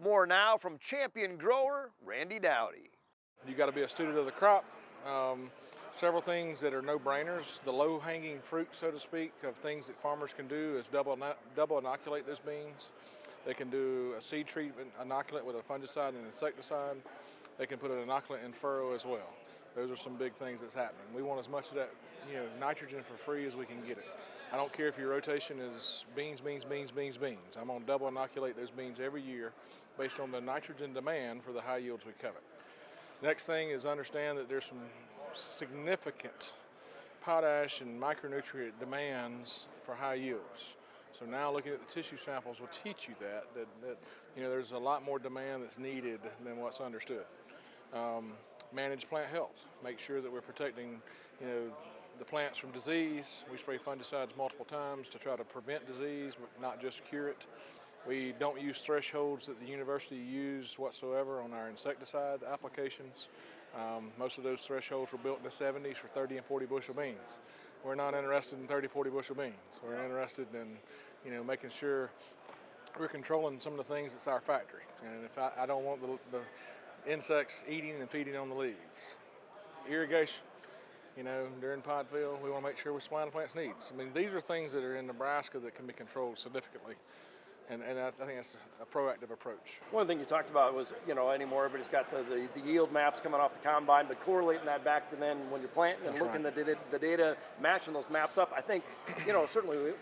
More now from champion grower Randy Dowdy. You got to be a student of the crop. Several things that are no-brainers. The low-hanging fruit, so to speak, of things that farmers can do is double inoculate those beans. They can do a seed treatment inoculant with a fungicide and insecticide. They can put an inoculant in furrow as well. Those are some big things that's happening. We want as much of that, nitrogen for free as we can get it. I don't care if your rotation is beans, beans, beans, beans, beans. I'm going to double inoculate those beans every year based on the nitrogen demand for the high yields we covet. Next thing is understand that there's some significant potash and micronutrient demands for high yields. So now looking at the tissue samples will teach you that there's a lot more demand that's needed than what's understood. Manage plant health. Make sure that we're protecting the plants from disease. We spray fungicides multiple times to try to prevent disease, but not just cure it. We don't use thresholds that the university use whatsoever on our insecticide applications. Most of those thresholds were built in the 70s for 30 and 40 bushel beans. We're not interested in 30, 40 bushel beans. We're interested in, making sure we're controlling some of the things that's our factory. And if I don't want the insects eating and feeding on the leaves. Irrigation. During pod fill, we want to make sure we're supplying the plant's needs. I mean, these are things that are in Nebraska that can be controlled significantly. And I think that's a proactive approach. One thing you talked about was, anymore everybody's got the yield maps coming off the combine, but correlating that back to then when you're planting and That's looking right. at the data, matching those maps up. I think, certainly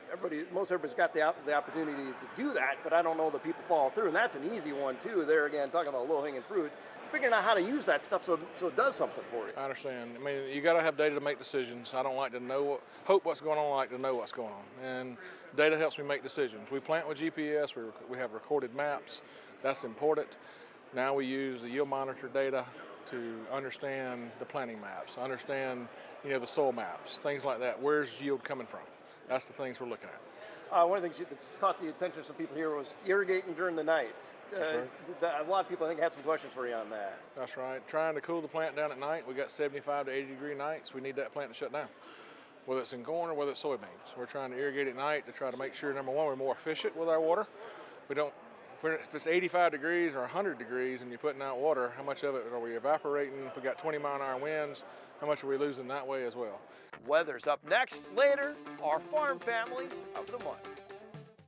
most everybody's got the opportunity to do that, but I don't know that people follow through. And that's an easy one too. There again, talking about low-hanging fruit, figuring out how to use that stuff so it does something for you. I understand. I mean, you got to have data to make decisions. I don't like to hope what's going on. I like to know what's going on. And data helps me make decisions. We plant with GPS. We have recorded maps. That's important. Now we use the yield monitor data to understand the planting maps, understand, the soil maps, things like that. Where's yield coming from? That's the things we're looking at. One of the things that caught the attention of some people here was irrigating during the night. Right. A lot of people, I think, had some questions for you on that. That's right. Trying to cool the plant down at night. We got 75 to 80 degree nights. We need that plant to shut down, whether it's in corn or whether it's soybeans. We're trying to irrigate at night to try to make sure, number one, we're more efficient with our water. If it's 85 degrees or 100 degrees and you're putting out water, how much of it are we evaporating? If we got 20-mile-an-hour winds, how much are we losing that way as well? Weather's up next. Later, our farm family of the month.